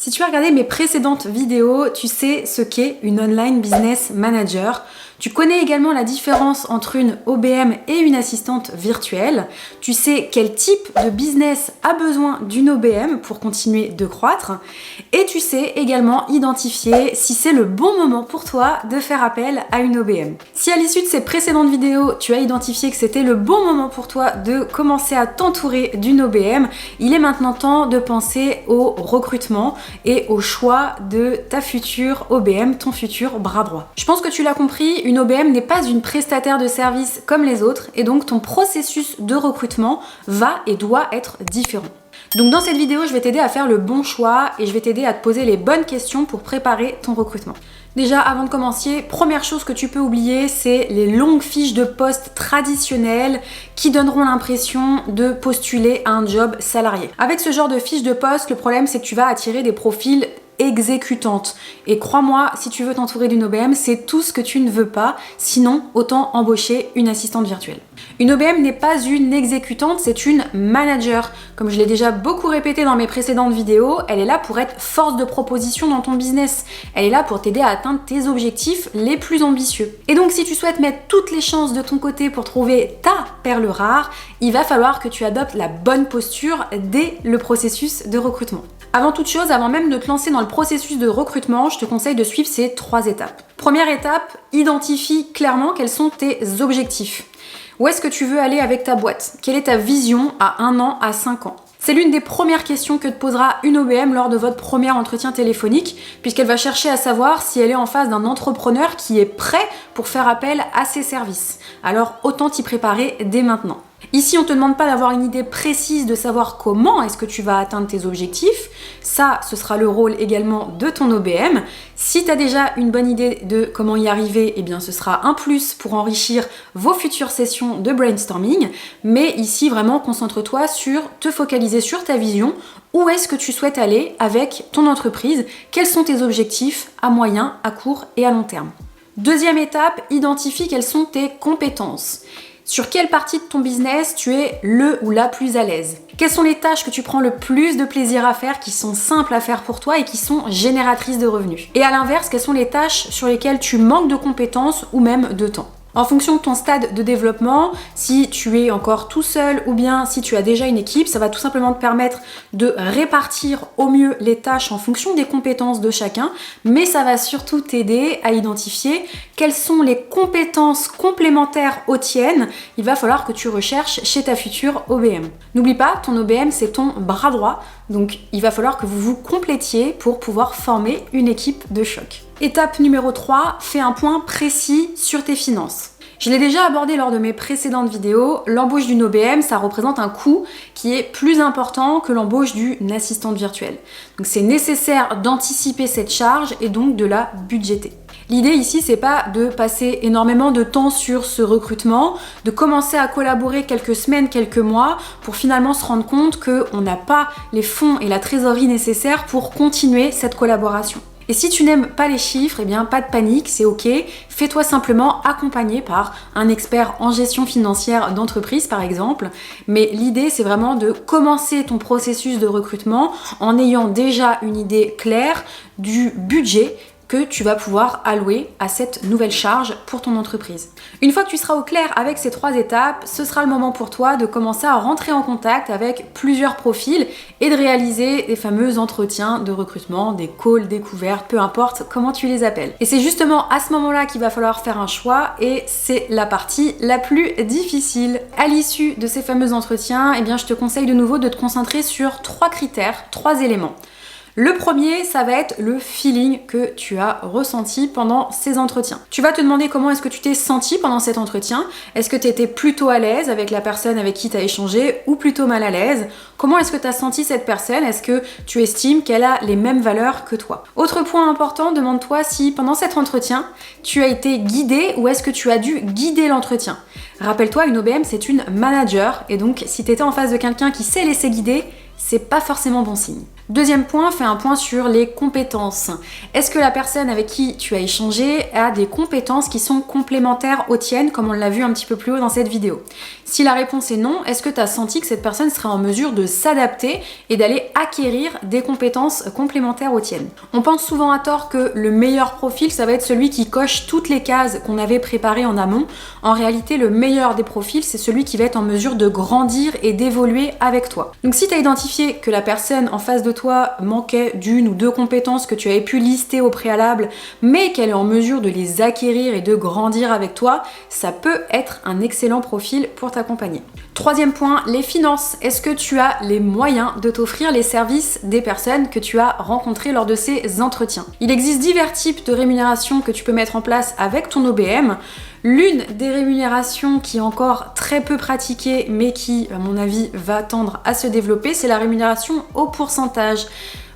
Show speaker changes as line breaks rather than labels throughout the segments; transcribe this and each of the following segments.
Si tu as regardé mes précédentes vidéos, tu sais ce qu'est une online business manager. Tu connais également la différence entre une OBM et une assistante virtuelle. Tu sais quel type de business a besoin d'une OBM pour continuer de croître. Et tu sais également identifier si c'est le bon moment pour toi de faire appel à une OBM. Si à l'issue de ces précédentes vidéos, tu as identifié que c'était le bon moment pour toi de commencer à t'entourer d'une OBM, il est maintenant temps de penser au recrutement et au choix de ta future OBM, ton futur bras droit. Je pense que tu l'as compris, une OBM n'est pas une prestataire de service comme les autres et donc ton processus de recrutement va et doit être différent. Donc dans cette vidéo, je vais t'aider à faire le bon choix et je vais t'aider à te poser les bonnes questions pour préparer ton recrutement. Déjà, avant de commencer, première chose que tu peux oublier, c'est les longues fiches de poste traditionnelles qui donneront l'impression de postuler à un job salarié. Avec ce genre de fiches de poste, le problème c'est que tu vas attirer des profils exécutantes. Et crois-moi, si tu veux t'entourer d'une OBM, c'est tout ce que tu ne veux pas, sinon autant embaucher une assistante virtuelle. Une OBM n'est pas une exécutante, c'est une manager. Comme je l'ai déjà beaucoup répété dans mes précédentes vidéos, elle est là pour être force de proposition dans ton business. Elle est là pour t'aider à atteindre tes objectifs les plus ambitieux. Et donc si tu souhaites mettre toutes les chances de ton côté pour trouver ta perle rare, il va falloir que tu adoptes la bonne posture dès le processus de recrutement. Avant toute chose, avant même de te lancer dans le processus de recrutement, je te conseille de suivre ces 3 étapes. Première étape, identifie clairement quels sont tes objectifs. Où est-ce que tu veux aller avec ta boîte? Quelle est ta vision à 1 an, à 5 ans? C'est l'une des premières questions que te posera une OBM lors de votre premier entretien téléphonique, puisqu'elle va chercher à savoir si elle est en face d'un entrepreneur qui est prêt pour faire appel à ses services. Alors autant t'y préparer dès maintenant. Ici, on ne te demande pas d'avoir une idée précise de savoir comment est-ce que tu vas atteindre tes objectifs. Ça, ce sera le rôle également de ton OBM. Si tu as déjà une bonne idée de comment y arriver, eh bien ce sera un plus pour enrichir vos futures sessions de brainstorming. Mais ici, vraiment, concentre-toi sur te focaliser sur ta vision. Où est-ce que tu souhaites aller avec ton entreprise? Quels sont tes objectifs à moyen, à court et à long terme? Deuxième étape, identifie quelles sont tes compétences. Sur quelle partie de ton business tu es le ou la plus à l'aise? Quelles sont les tâches que tu prends le plus de plaisir à faire, qui sont simples à faire pour toi et qui sont génératrices de revenus? Et à l'inverse, quelles sont les tâches sur lesquelles tu manques de compétences ou même de temps? En fonction de ton stade de développement, si tu es encore tout seul ou bien si tu as déjà une équipe, ça va tout simplement te permettre de répartir au mieux les tâches en fonction des compétences de chacun, mais ça va surtout t'aider à identifier quelles sont les compétences complémentaires aux tiennes. Il va falloir que tu recherches chez ta future OBM. N'oublie pas, ton OBM c'est ton bras droit, donc il va falloir que vous vous complétiez pour pouvoir former une équipe de choc. Étape numéro 3, fais un point précis sur tes finances. Je l'ai déjà abordé lors de mes précédentes vidéos, l'embauche d'une OBM, ça représente un coût qui est plus important que l'embauche d'une assistante virtuelle. Donc c'est nécessaire d'anticiper cette charge et donc de la budgéter. L'idée ici, c'est pas de passer énormément de temps sur ce recrutement, de commencer à collaborer quelques semaines, quelques mois, pour finalement se rendre compte qu'on n'a pas les fonds et la trésorerie nécessaires pour continuer cette collaboration. Et si tu n'aimes pas les chiffres, eh bien pas de panique, c'est ok. Fais-toi simplement accompagner par un expert en gestion financière d'entreprise par exemple. Mais l'idée c'est vraiment de commencer ton processus de recrutement en ayant déjà une idée claire du budget que tu vas pouvoir allouer à cette nouvelle charge pour ton entreprise. Une fois que tu seras au clair avec ces 3 étapes, ce sera le moment pour toi de commencer à rentrer en contact avec plusieurs profils et de réaliser les fameux entretiens de recrutement, des calls découvertes, peu importe comment tu les appelles. Et c'est justement à ce moment-là qu'il va falloir faire un choix et c'est la partie la plus difficile. À l'issue de ces fameux entretiens, eh bien, je te conseille de nouveau de te concentrer sur 3 critères, 3 éléments. Le premier, ça va être le feeling que tu as ressenti pendant ces entretiens. Tu vas te demander comment est-ce que tu t'es senti pendant cet entretien. Est-ce que tu étais plutôt à l'aise avec la personne avec qui tu as échangé ou plutôt mal à l'aise? Comment est-ce que tu as senti cette personne? Est-ce que tu estimes qu'elle a les mêmes valeurs que toi? Autre point important, demande-toi si pendant cet entretien, tu as été guidé ou est-ce que tu as dû guider l'entretien. Rappelle-toi, une OBM, c'est une manager et donc si tu étais en face de quelqu'un qui sait laisser guider, c'est pas forcément bon signe. Deuxième point, fais un point sur les compétences. Est-ce que la personne avec qui tu as échangé a des compétences qui sont complémentaires aux tiennes, comme on l'a vu un petit peu plus haut dans cette vidéo? Si la réponse est non, est-ce que tu as senti que cette personne serait en mesure de s'adapter et d'aller acquérir des compétences complémentaires aux tiennes? On pense souvent à tort que le meilleur profil, ça va être celui qui coche toutes les cases qu'on avait préparées en amont. En réalité, le meilleur des profils, c'est celui qui va être en mesure de grandir et d'évoluer avec toi. Donc si tu as identifié que la personne en face de toi manquait d'une ou deux compétences que tu avais pu lister au préalable, mais qu'elle est en mesure de les acquérir et de grandir avec toi, ça peut être un excellent profil pour t'accompagner. Troisième point, les finances. Est-ce que tu as les moyens de t'offrir les services des personnes que tu as rencontrées lors de ces entretiens? Il existe divers types de rémunération que tu peux mettre en place avec ton OBM. L'une des rémunérations qui est encore très peu pratiquée, mais qui, à mon avis, va tendre à se développer, c'est la rémunération au pourcentage.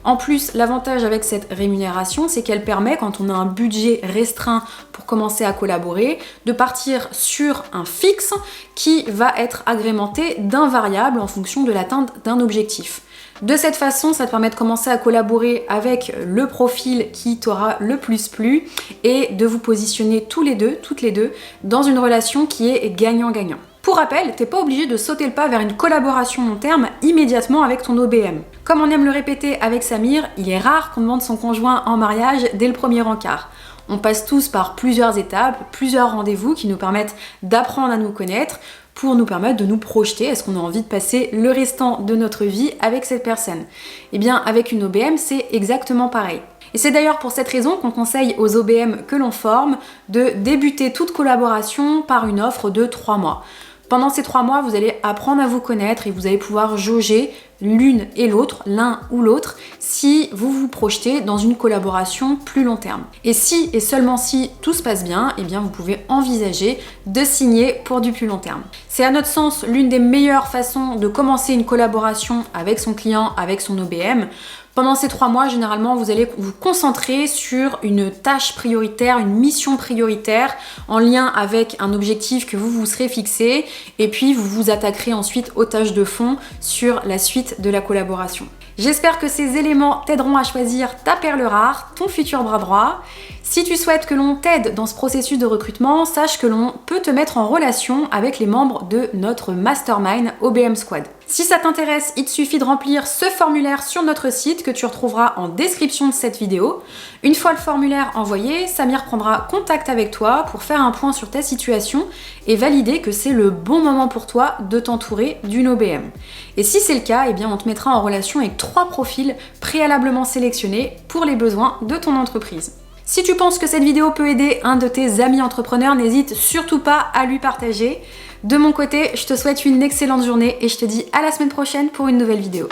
En plus, l'avantage avec cette rémunération, c'est qu'elle permet, quand on a un budget restreint pour commencer à collaborer, de partir sur un fixe qui va être agrémenté d'un variable en fonction de l'atteinte d'un objectif. De cette façon, ça te permet de commencer à collaborer avec le profil qui t'aura le plus plu et de vous positionner tous les deux, toutes les deux, dans une relation qui est gagnant-gagnant. Pour rappel, t'es pas obligé de sauter le pas vers une collaboration long terme immédiatement avec ton OBM. Comme on aime le répéter avec Samir, il est rare qu'on demande son conjoint en mariage dès le premier encart. On passe tous par plusieurs étapes, plusieurs rendez-vous qui nous permettent d'apprendre à nous connaître, pour nous permettre de nous projeter. Est-ce qu'on a envie de passer le restant de notre vie avec cette personne? Eh bien, avec une OBM, c'est exactement pareil. Et c'est d'ailleurs pour cette raison qu'on conseille aux OBM que l'on forme de débuter toute collaboration par une offre de 3 mois. Pendant ces 3 mois, vous allez apprendre à vous connaître et vous allez pouvoir jauger l'une et l'autre, l'un ou l'autre, si vous vous projetez dans une collaboration plus long terme. Et si et seulement si tout se passe bien, eh bien vous pouvez envisager de signer pour du plus long terme. C'est à notre sens l'une des meilleures façons de commencer une collaboration avec son client, avec son OBM. Pendant ces 3 mois, généralement, vous allez vous concentrer sur une tâche prioritaire, une mission prioritaire en lien avec un objectif que vous vous serez fixé et puis vous vous attaquerez ensuite aux tâches de fond sur la suite de la collaboration. J'espère que ces éléments t'aideront à choisir ta perle rare, ton futur bras droit. Si tu souhaites que l'on t'aide dans ce processus de recrutement, sache que l'on peut te mettre en relation avec les membres de notre mastermind OBM Squad. Si ça t'intéresse, il te suffit de remplir ce formulaire sur notre site que tu retrouveras en description de cette vidéo. Une fois le formulaire envoyé, Samir prendra contact avec toi pour faire un point sur ta situation et valider que c'est le bon moment pour toi de t'entourer d'une OBM. Et si c'est le cas, eh bien on te mettra en relation avec 3 profils préalablement sélectionnés pour les besoins de ton entreprise. Si tu penses que cette vidéo peut aider un de tes amis entrepreneurs, n'hésite surtout pas à lui partager. De mon côté, je te souhaite une excellente journée et je te dis à la semaine prochaine pour une nouvelle vidéo.